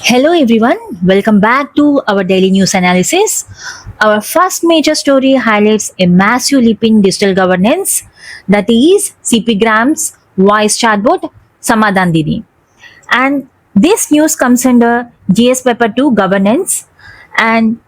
Hello everyone, welcome back to our daily news analysis. Our first major story highlights a massive leap in digital governance, that is CP Graham's voice chatbot Samadhan Didi. And this news comes under GS Paper 2 governance, and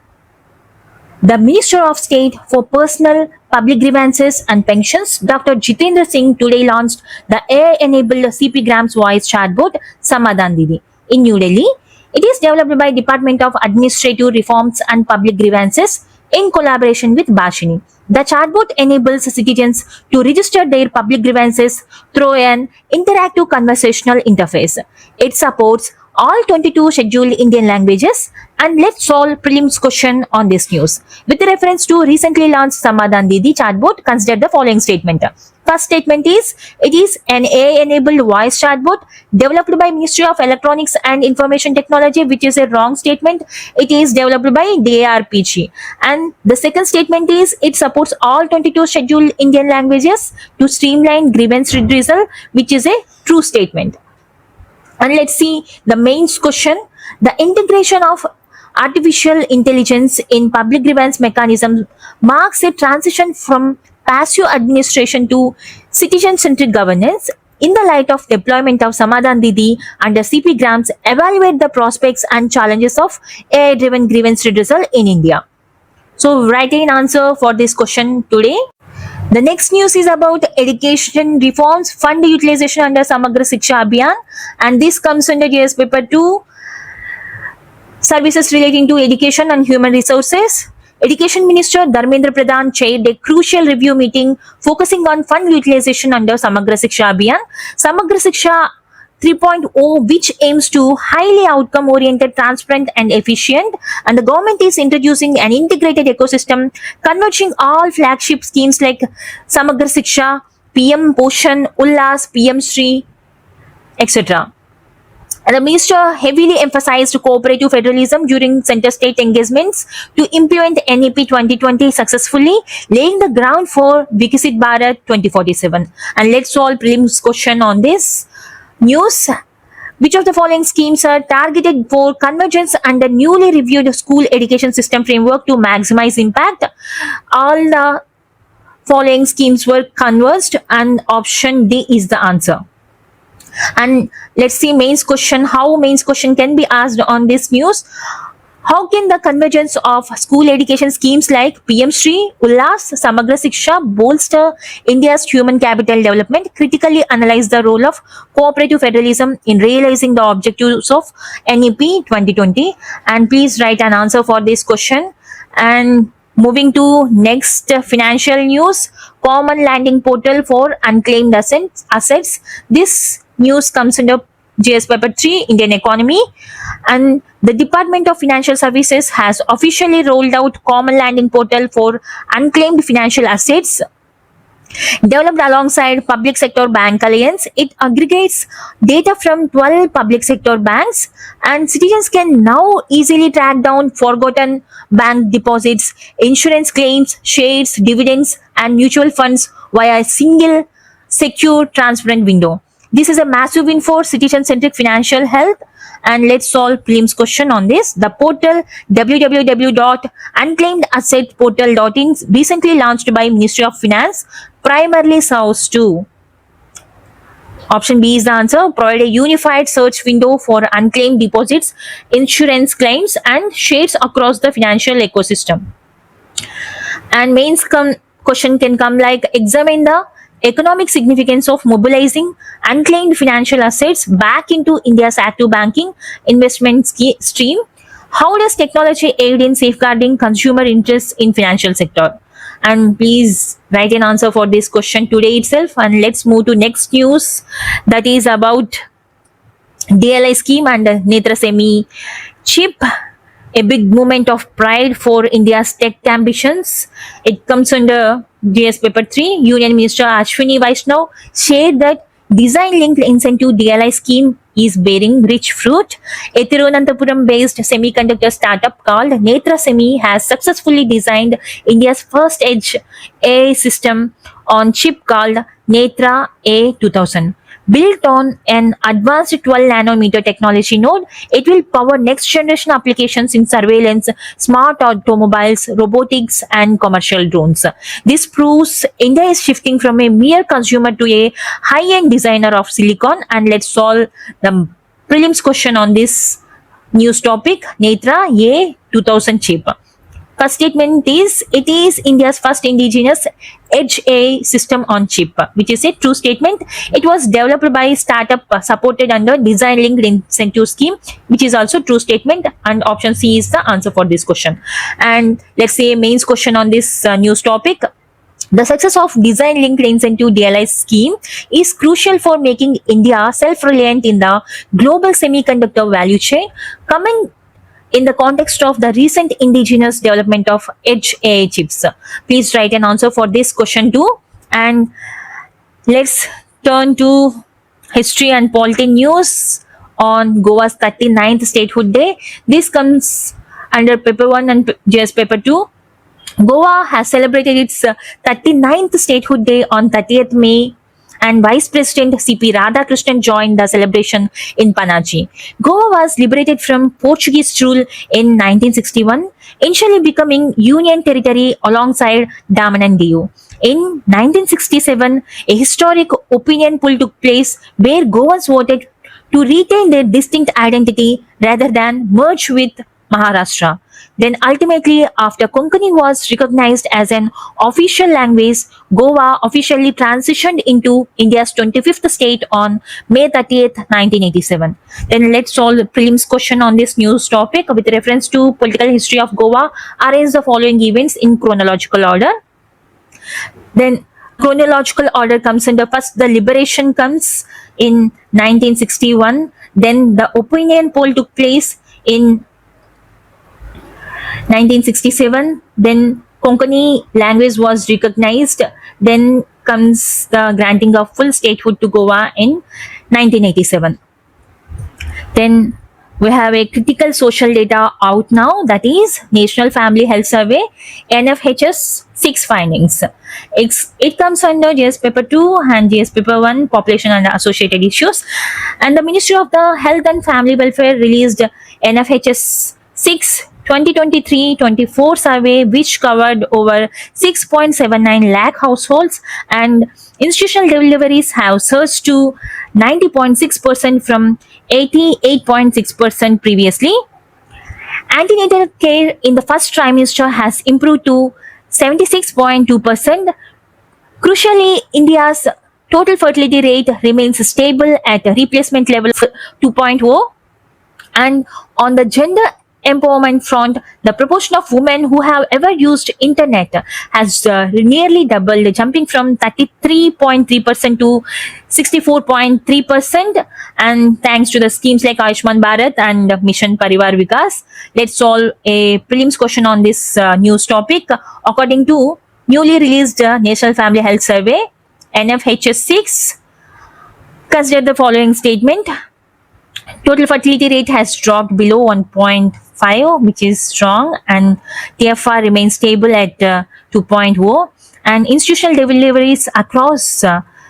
the Minister of State for Personal, Public Grievances and Pensions, Dr. Jitendra Singh, today launched the AI-enabled CP Graham's voice chatbot Samadhan Didi in New Delhi. It is developed by Department of Administrative Reforms and Public Grievances in collaboration with Bashini. The chatbot enables citizens to register their public grievances through an interactive conversational interface. It supports all 22 scheduled Indian languages. And let's solve prelims question on this news. With reference to recently launched Samadhan Didi chatbot, consider the following statement. First statement is, it is an AI-enabled voice chatbot developed by Ministry of Electronics and Information Technology, which is a wrong statement. It is developed by DARPG. And the second statement is, it supports all 22 scheduled Indian languages to streamline grievance redressal, which is a true statement. And let's see the mains question. The integration of artificial intelligence in public grievance mechanism marks a transition from passive administration to citizen-centric governance. In the light of deployment of Samadhan Didi under CP Grams, evaluate the prospects and challenges of AI-driven grievance redressal in India. So write an answer for this question today. The next news is about education reforms, fund utilization under Samagra Shiksha Abhiyan, and this comes under GS Paper 2, services relating to education and human resources. Education Minister Dharmendra Pradhan chaired a crucial review meeting focusing on fund utilization under Samagra Shiksha Abhiyan. Samagra Shiksha 3.0, which aims to highly outcome oriented, transparent and efficient, and the government is introducing an integrated ecosystem converging all flagship schemes like Samagra Shiksha, PM Poshan, Ullas, PM Shri, etc. And the minister heavily emphasized cooperative federalism during center-state engagements to implement NEP 2020 successfully, laying the ground for Viksit Bharat 2047. And let's solve prelims question on this news. Which of the following schemes are targeted for convergence under newly reviewed school education system framework to maximize impact? All the following schemes were converged, and option D is the answer. And let's see mains question, how mains question can be asked on this news. How can the convergence of school education schemes like PM Shri, Ullas, Samagra Shiksha bolster India's human capital development? Critically analyze the role of cooperative federalism in realizing the objectives of NEP 2020. And please write an answer for this question. And moving to next financial news, common landing portal for unclaimed assets. This news comes under GS Paper 3, Indian Economy, and the Department of Financial Services has officially rolled out common landing portal for unclaimed financial assets. Developed alongside Public Sector Bank Alliance, it aggregates data from 12 public sector banks, and citizens can now easily track down forgotten bank deposits, insurance claims, shares, dividends, and mutual funds via a single, secure, transparent window. This is a massive win for citizen-centric financial health. And let's solve prelims question on this. The portal www.unclaimedassetportal.in, recently launched by Ministry of Finance, primarily serves to, option B is the answer, provide a unified search window for unclaimed deposits, insurance claims and shares across the financial ecosystem. And mains question can come like, examine the economic significance of mobilizing unclaimed financial assets back into India's active banking investment stream. How does technology aid in safeguarding consumer interests in financial sector? And please write an answer for this question today itself. And let's move to next news, that is about DLI scheme and Netra Semi chip. A big moment of pride for India's tech ambitions. It comes under GS Paper 3. Union Minister Ashwini Vaishnaw shared that design-linked incentive DLI scheme is bearing rich fruit. A Thiruvananthapuram-based semiconductor startup called Netra Semi has successfully designed India's first edge AI system on chip called Netra A2000. Built on an advanced 12 nanometer technology node, it will power next generation applications in surveillance, smart automobiles, robotics, and commercial drones. This proves India is shifting from a mere consumer to a high end designer of silicon. And let's solve the prelims question on this news topic. Netra A 2000 chip. First statement is it is India's first indigenous Edge AI system on chip, which is a true statement. It was developed by startup supported under design linked incentive scheme, which is also true statement. And option C is the answer for this question. And let's say mains question on this news topic. The success of design linked incentive DLI scheme is crucial for making India self reliant in the global semiconductor value chain. Coming in the context of the recent indigenous development of Edge AI chips. Please write an answer for this question too. And let's turn to history and polity news on Goa's 39th statehood day. This comes under paper 1 and JS paper 2. Goa has celebrated its 39th statehood day on 30th May, and Vice President C.P. Radhakrishnan joined the celebration in Panaji. Goa was liberated from Portuguese rule in 1961, initially becoming Union territory alongside Daman and Diu. In 1967, a historic opinion poll took place where Goans voted to retain their distinct identity rather than merge with Maharashtra. Then ultimately, after Konkani was recognized as an official language, Goa officially transitioned into India's 25th state on May 30th, 1987. Then let's solve the prelims question on this news topic with reference to political history of Goa. Arrange the following events in chronological order. Then chronological order comes under first the liberation comes in 1961. Then the opinion poll took place in 1967. Then Konkani language was recognized. Then comes the granting of full statehood to Goa in 1987. Then we have a critical social data out now, that is National Family Health Survey NFHS 6 findings. It comes under GS paper 2 and GS paper 1 population and associated issues. And the Ministry of the Health and Family Welfare released NFHS 6 2023-24 survey, which covered over 6.79 lakh households, and institutional deliveries have surged to 90.6% from 88.6% previously. Antenatal care in the first trimester has improved to 76.2%. Crucially, India's total fertility rate remains stable at a replacement level of 2.0. And on the gender empowerment front, the proportion of women who have ever used internet has nearly doubled, jumping from 33.3% to 64.3%. And thanks to the schemes like Ayushman Bharat and Mission Parivar Vikas. Let's solve a prelims question on this news topic. According to newly released National Family Health Survey NFHS 6, consider the following statement. Total fertility rate has dropped below 1.5, which is strong, and TFR remains stable at 2.0. And institutional deliveries across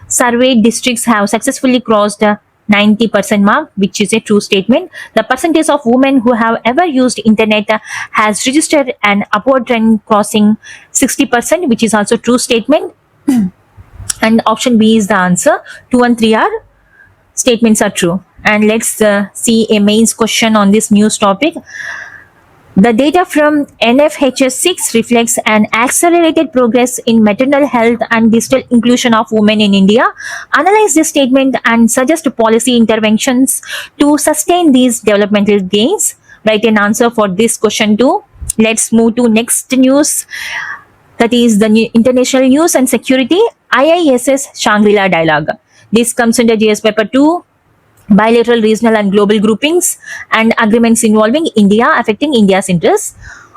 surveyed districts have successfully crossed 90% mark, which is a true statement. The percentage of women who have ever used internet has registered an upward trend crossing 60%, which is also true statement. And option B is the answer. 2 and 3 are statements are true. And let's see a mains question on this news topic. The data from NFHS 6 reflects an accelerated progress in maternal health and digital inclusion of women in India. Analyze this statement and suggest policy interventions to sustain these developmental gains. Write an answer for this question too. Let's move to next news. That is the international news and security. IISS Shangri-La Dialogue. This comes under GS paper 2. Bilateral, regional and global groupings and agreements involving India affecting India's interests.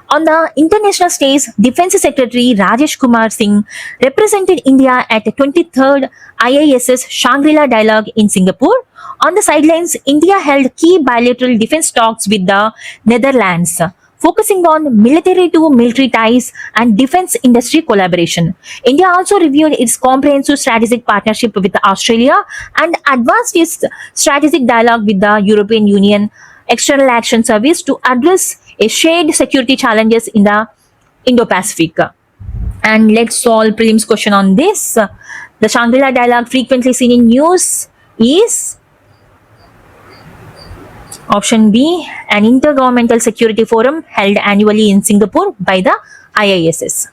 On the international stage, Defense Secretary Rajesh Kumar Singh represented India at the 23rd IISS Shangri-La Dialogue in Singapore. On the sidelines, India held key bilateral defense talks with the Netherlands. focusing on military to military ties and defense industry collaboration. India also reviewed its comprehensive strategic partnership with Australia and advanced its strategic dialogue with the European Union External Action Service to address a shared security challenges in the Indo-Pacific. And let's solve prelims question on this. The Shangri-La dialogue frequently seen in news is option B, an intergovernmental security forum held annually in Singapore by the IISS.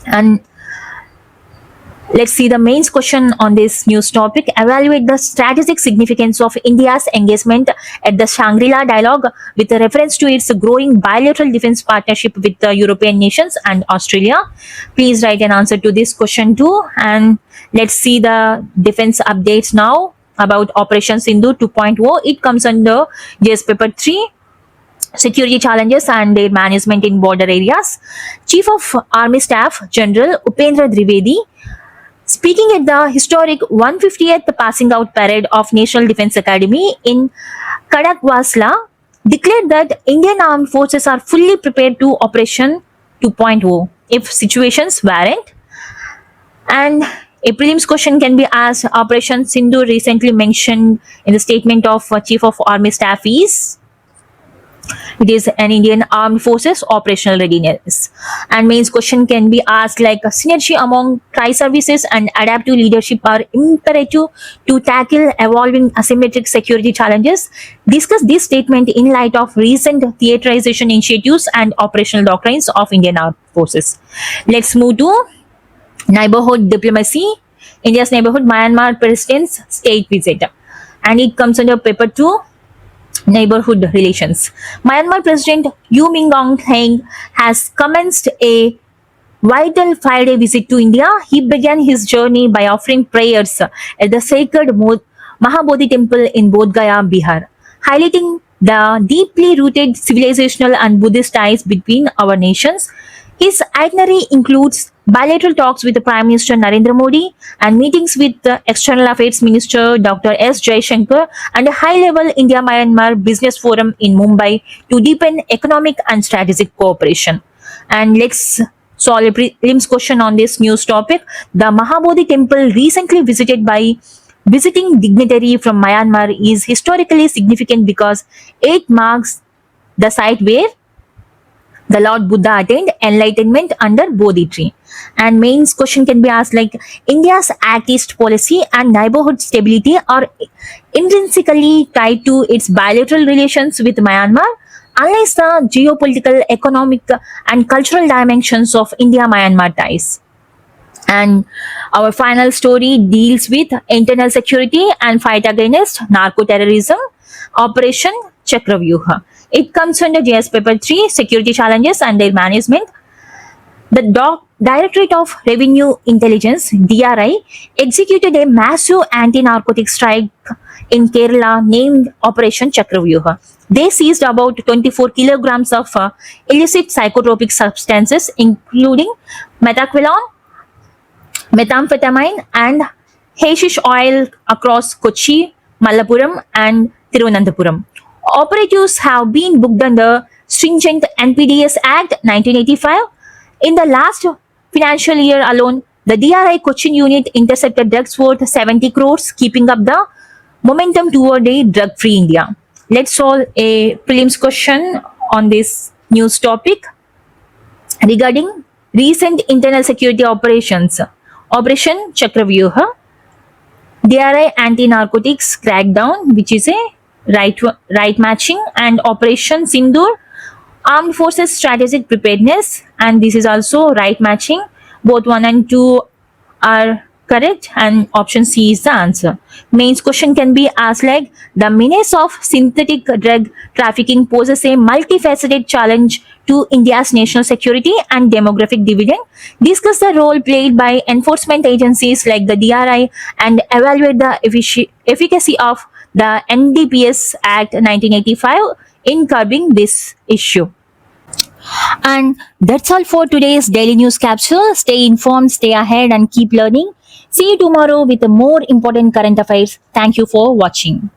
And let's see the main question on this news topic. Evaluate the strategic significance of India's engagement at the Shangri-La dialogue with a reference to its growing bilateral defense partnership with the European nations and Australia. Please write an answer to this question too. And let's see the defense updates now about Operation Sindhu 2.0. It comes under JS paper 3. Security challenges and their management in border areas. Chief of Army Staff General Upendra Trivedi, speaking at the historic 150th passing out parade of National Defence Academy in Kadakwasla, declared that Indian armed forces are fully prepared to Operation 2.0 if situations warrant. And a prelims question can be asked. Operation Sindhu recently mentioned in the statement of Chief of Army Staff is it is an Indian Armed Forces operational readiness. And mains question can be asked like synergy among tri-services and adaptive leadership are imperative to tackle evolving asymmetric security challenges. Discuss this statement in light of recent theaterization initiatives and operational doctrines of Indian Armed Forces. Let's move to neighborhood diplomacy. India's neighborhood Myanmar president's state visit. And it comes under paper 2. Neighborhood relations. Myanmar President U Min Aung Hlaing has commenced a vital 5-day visit to India. He began his journey by offering prayers at the sacred Mahabodhi temple in Bodh Gaya, Bihar, highlighting the deeply rooted civilizational and Buddhist ties between our nations. His itinerary includes bilateral talks with the Prime Minister Narendra Modi and meetings with the External Affairs Minister Dr. S. Jaishankar and a high-level India-Myanmar Business Forum in Mumbai to deepen economic and strategic cooperation. And let's solve a prelims question on this news topic. The Mahabodhi temple recently visited by visiting dignitary from Myanmar is historically significant because it marks the site where the Lord Buddha attained enlightenment under Bodhi tree. And mains question can be asked like India's Act East policy and neighborhood stability are intrinsically tied to its bilateral relations with Myanmar, unless the geopolitical, economic and cultural dimensions of India-Myanmar ties. And our final story deals with internal security and fight against narco-terrorism, Operation Chakravyuha. It comes under JS paper 3, security challenges and their management. The Directorate of Revenue Intelligence, DRI, executed a massive anti-narcotic strike in Kerala named Operation Chakravyuha. They seized about 24 kilograms of illicit psychotropic substances, including methaqualone, methamphetamine, and hashish oil across Kochi, Malappuram, and Thiruvananthapuram. Operatives have been booked under stringent NPDS Act 1985. In the last financial year alone, the DRI Cochin unit intercepted drugs worth 70 crores, keeping up the momentum toward a drug-free India. Let's solve a prelims question on this news topic regarding recent internal security operations. Operation Chakravyuha, DRI anti-narcotics crackdown, which is a right matching, and Operation Sindoor, Armed Forces Strategic Preparedness, and this is also right matching. Both 1 and 2 are correct, and option C is the answer. Mains question can be asked like the menace of synthetic drug trafficking poses a multifaceted challenge to India's national security and demographic dividend. Discuss the role played by enforcement agencies like the DRI and evaluate the efficacy of the NDPS Act 1985 in curbing this issue. And that's all for today's daily news capsule. Stay informed, stay ahead, and keep learning. See you tomorrow with more important current affairs. Thank you for watching.